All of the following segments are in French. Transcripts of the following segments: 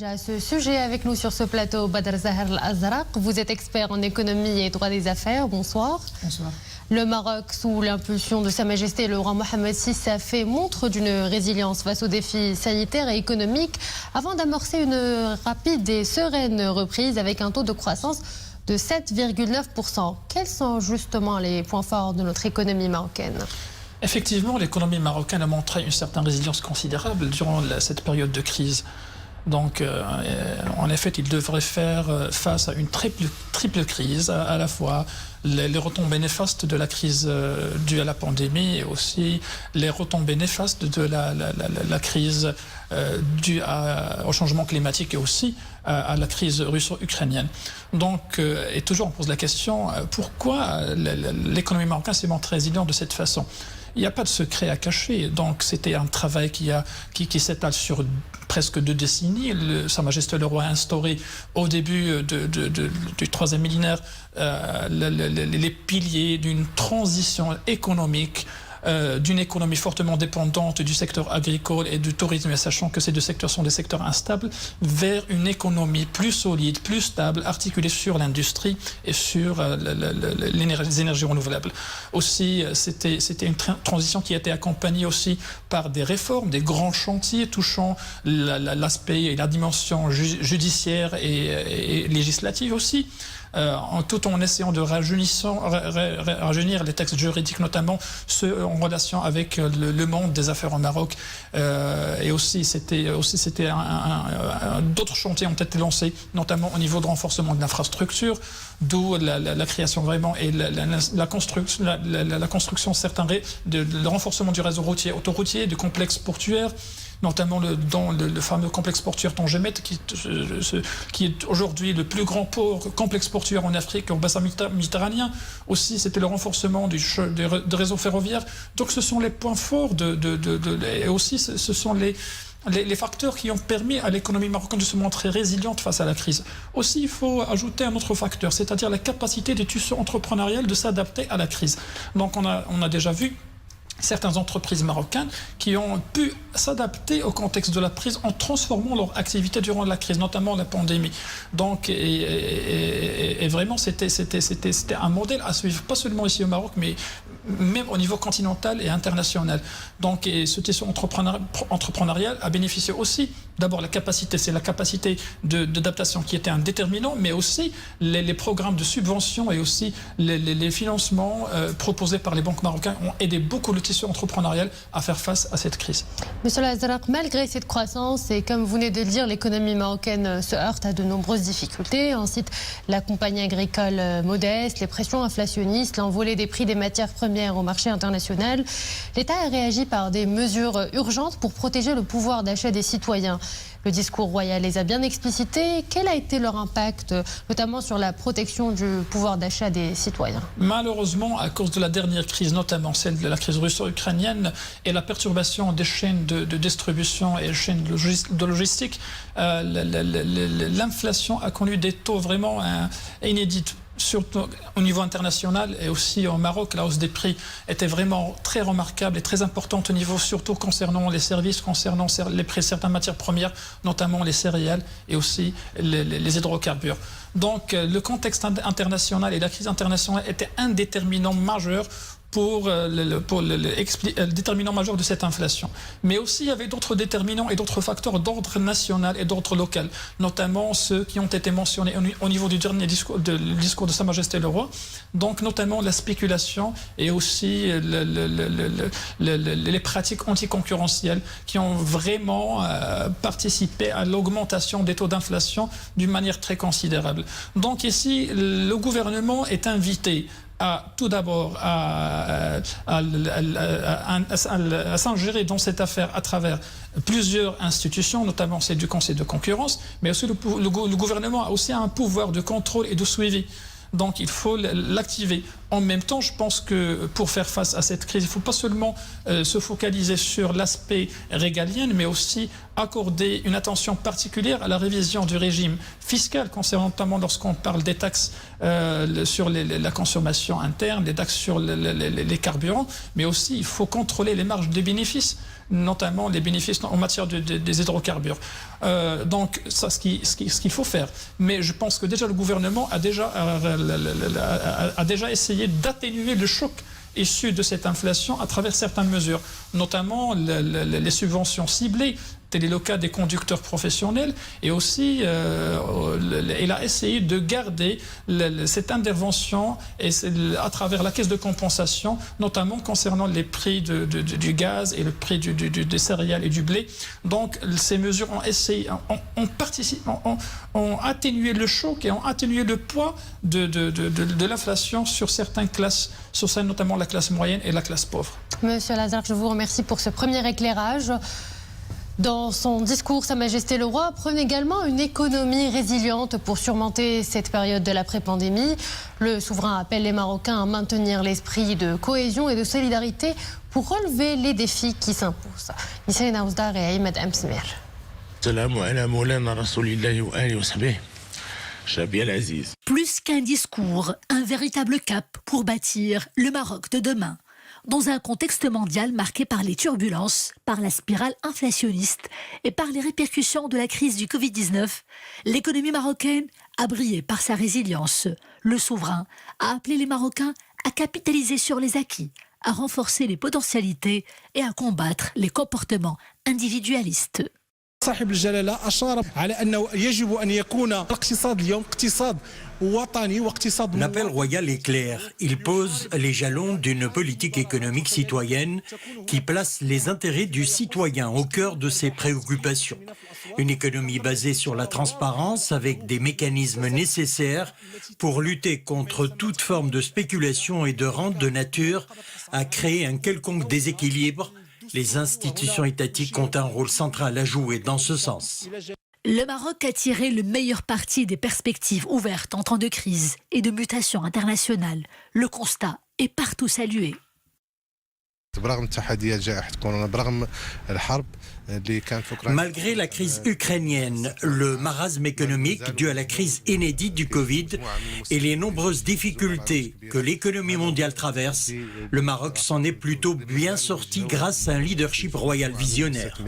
À ce sujet avec nous sur ce plateau, Badr Zahar Al-Azraq, vous êtes expert en économie et droit des affaires. Bonsoir. Bonsoir. Le Maroc, sous l'impulsion de Sa Majesté le roi Mohammed VI, a fait montre d'une résilience face aux défis sanitaires et économiques avant d'amorcer une rapide et sereine reprise avec un taux de croissance de 7,9%. Quels sont justement les points forts de notre économie marocaine ? Effectivement, l'économie marocaine a montré une certaine résilience considérable durant cette période de crise. Donc, en effet, il devrait faire face à une triple crise, à la fois les retombées néfastes de la crise due à la pandémie et aussi les retombées néfastes de la crise due au changement climatique et aussi à la crise russo-ukrainienne. Donc, et toujours on pose la question, pourquoi l'économie marocaine s'est montrée résiliente de cette façon ? Il n'y a pas de secret à cacher. Donc, c'était un travail qui s'étale sur presque 2 décennies. Sa Majesté le Roi a instauré au début du 3e millénaire les piliers d'une transition économique, d'une économie fortement dépendante du secteur agricole et du tourisme, et sachant que ces 2 secteurs sont des secteurs instables, vers une économie plus solide, plus stable, articulée sur l'industrie et sur les énergies renouvelables. Aussi, c'était une transition qui a été accompagnée aussi par des réformes, des grands chantiers touchant l'aspect et la dimension judiciaire et législative aussi. Tout en essayant de rajeunir les textes juridiques, notamment ceux en relation avec le monde des affaires au Maroc. Et aussi, d'autres chantiers ont été lancés, notamment au niveau de renforcement de l'infrastructure, d'où la création vraiment et la construction certains le renforcement du réseau routier, autoroutier, du complexe portuaire, notamment dans le fameux complexe portuaire Tangemet, qui est aujourd'hui le plus grand complexe portuaire en Afrique, au bassin méditerranéen. Aussi, c'était le renforcement du réseau ferroviaire. Donc, ce sont les points forts et aussi, ce sont les facteurs qui ont permis à l'économie marocaine de se montrer résiliente face à la crise. Aussi, il faut ajouter un autre facteur, c'est-à-dire la capacité des tissus entrepreneuriels de s'adapter à la crise. Donc, on a déjà vu certaines entreprises marocaines qui ont pu s'adapter au contexte de la crise en transformant leur activité durant la crise, notamment la pandémie. Donc, et vraiment, c'était un modèle à suivre, pas seulement ici au Maroc, mais même au niveau continental et international. Donc, et ce tissu entrepreneurial a bénéficié aussi, d'abord c'est la capacité d'adaptation qui était un déterminant, mais aussi les programmes de subvention et aussi les financements proposés par les banques marocaines ont aidé beaucoup le tissu entrepreneurial à faire face à cette crise. Monsieur Al-Azraq, malgré cette croissance, et comme vous venez de le dire, l'économie marocaine se heurte à de nombreuses difficultés. On cite la compagnie agricole modeste, les pressions inflationnistes, l'envolée des prix des matières premières au marché international. L'État a réagi par des mesures urgentes pour protéger le pouvoir d'achat des citoyens. Le discours royal les a bien explicités. Quel a été leur impact, notamment sur la protection du pouvoir d'achat des citoyens ? Malheureusement, à cause de la dernière crise, notamment celle de la crise russo-ukrainienne et la perturbation des chaînes de distribution et des chaînes de logistique, l'inflation a connu des taux vraiment inédits. Surtout au niveau international et aussi au Maroc, la hausse des prix était vraiment très remarquable et très importante au niveau, surtout concernant les services, concernant les prix de certaines matières premières, notamment les céréales et aussi les hydrocarbures. Donc le contexte international et la crise internationale était un déterminant majeur pour le déterminant majeur de cette inflation. Mais aussi, il y avait d'autres déterminants et d'autres facteurs d'ordre national et d'ordre local, notamment ceux qui ont été mentionnés au niveau du dernier discours de Sa Majesté le Roi, donc notamment la spéculation et aussi les pratiques anticoncurrentielles qui ont vraiment participé à l'augmentation des taux d'inflation d'une manière très considérable. Donc ici, le gouvernement est invité tout d'abord à s'ingérer dans cette affaire à travers plusieurs institutions, notamment celle du Conseil de concurrence, mais aussi le gouvernement a aussi un pouvoir de contrôle et de suivi. Donc il faut l'activer. En même temps, je pense que pour faire face à cette crise, il ne faut pas seulement se focaliser sur l'aspect régalien, mais aussi accorder une attention particulière à la révision du régime fiscal, concernant notamment lorsqu'on parle des taxes sur la consommation interne, les taxes sur les carburants, mais aussi il faut contrôler les marges de bénéfices, notamment les bénéfices en matière des hydrocarbures. Donc, ça, ce qu'il faut faire. Mais je pense que déjà le gouvernement a déjà essayé d'atténuer le choc issu de cette inflation à travers certaines mesures, notamment les subventions ciblées, tel est le cas des conducteurs professionnels, et aussi il a essayé de garder cette intervention à travers la caisse de compensation, notamment concernant les prix du gaz et le prix des céréales et du blé. Donc ces mesures ont atténué le choc et ont atténué le poids de l'inflation sur certaines classes, sur celles notamment la classe moyenne et la classe pauvre. Monsieur Lazare, je vous remercie pour ce premier éclairage. Dans son discours, Sa Majesté le Roi prône également une économie résiliente pour surmonter cette période de l'après-pandémie. Le souverain appelle les Marocains à maintenir l'esprit de cohésion et de solidarité pour relever les défis qui s'imposent. Nissaïna Ouzdar et Aïmed Amsmir. Plus qu'un discours, un véritable cap pour bâtir le Maroc de demain. Dans un contexte mondial marqué par les turbulences, par la spirale inflationniste et par les répercussions de la crise du Covid-19, l'économie marocaine a brillé par sa résilience. Le souverain a appelé les Marocains à capitaliser sur les acquis, à renforcer les potentialités et à combattre les comportements individualistes. صاحب الجلالة أشار على أنه يجب أن يكون الاقتصاد اليوم اقتصاد وطني واقتصاد. L'appel royal est clair. Il pose les jalons d'une politique économique citoyenne qui place les intérêts du citoyen au cœur de ses préoccupations. Une économie basée sur la transparence avec des mécanismes nécessaires pour lutter contre toute forme de spéculation et de rente de nature à créer un quelconque déséquilibre. Les institutions étatiques ont un rôle central à jouer dans ce sens. Le Maroc a tiré le meilleur parti des perspectives ouvertes en temps de crise et de mutation internationale. Le constat est partout salué. Malgré la crise ukrainienne, le marasme économique dû à la crise inédite du Covid et les nombreuses difficultés que l'économie mondiale traverse, le Maroc s'en est plutôt bien sorti grâce à un leadership royal visionnaire.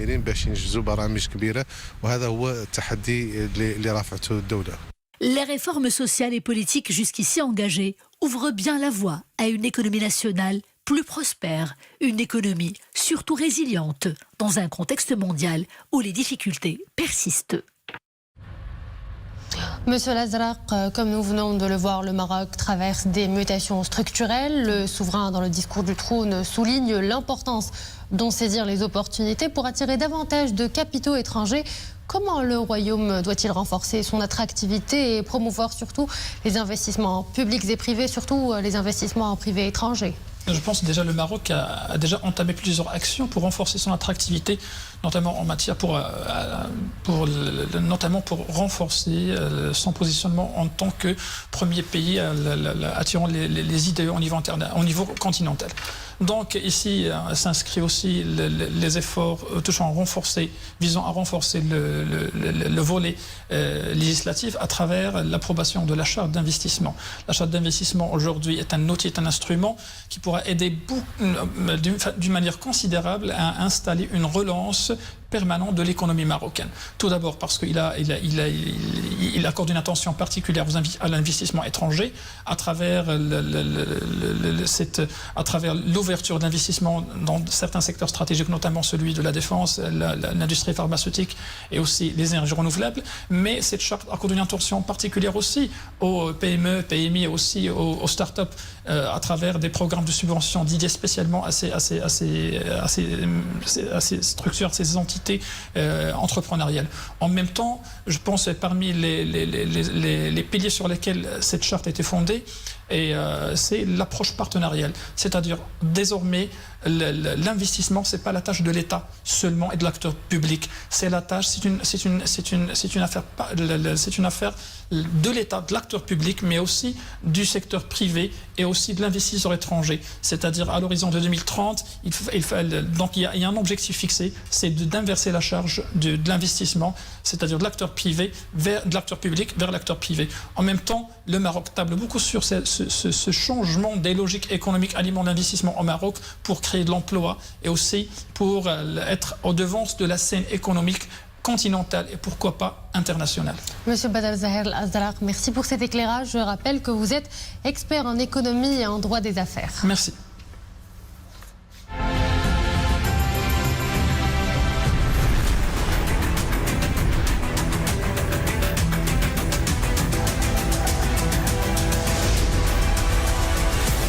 Les réformes sociales et politiques jusqu'ici engagées ouvrent bien la voie à une économie nationale plus prospère, une économie surtout résiliente dans un contexte mondial où les difficultés persistent. Monsieur Lazare, comme nous venons de le voir, le Maroc traverse des mutations structurelles. Le souverain, dans le discours du trône, souligne l'importance d'en saisir les opportunités pour attirer davantage de capitaux étrangers. Comment le Royaume doit-il renforcer son attractivité et promouvoir surtout les investissements publics et privés, surtout les investissements privés étrangers ? Je pense déjà le Maroc a déjà entamé plusieurs actions pour renforcer son attractivité, notamment en matière notamment pour renforcer son positionnement en tant que premier pays attirant les idées au niveau continental. Donc ici s'inscrit aussi les efforts visant à renforcer le volet législatif à travers l'approbation de la charte d'investissement. La charte d'investissement aujourd'hui est un outil, est un instrument qui pourra aider d'une manière considérable à installer une relance permanente de l'économie marocaine. Tout d'abord parce qu'il accorde une attention particulière à l'investissement étranger à travers l'ouverture d'investissements dans certains secteurs stratégiques, notamment celui de la défense, l'industrie pharmaceutique et aussi les énergies renouvelables. Mais cette charte accorde une attention particulière aussi aux PME, PMI et aussi aux start-up à travers des programmes de subvention dédiés spécialement à ces structures, à ces entités entrepreneuriales. En même temps, je pense parmi les piliers sur lesquels cette charte a été fondée, c'est l'approche partenariale. C'est-à-dire désormais l'investissement, c'est pas la tâche de l'État seulement et de l'acteur public. C'est la tâche, c'est une affaire de l'État, de l'acteur public, mais aussi du secteur privé et aussi de l'investisseur étranger. C'est-à-dire à l'horizon de 2030, donc il y a un objectif fixé, c'est d'inverser la charge de l'investissement, c'est-à-dire de l'acteur privé de l'acteur public vers l'acteur privé. En même temps, le Maroc table beaucoup sur ce changement des logiques économiques aliment l'investissement au Maroc pour créer de l'emploi et aussi pour être au devant de la scène économique continentale et pourquoi pas internationale. Monsieur Badr Zahir Al-Azraq, merci pour cet éclairage. Je rappelle que vous êtes expert en économie et en droit des affaires. Merci.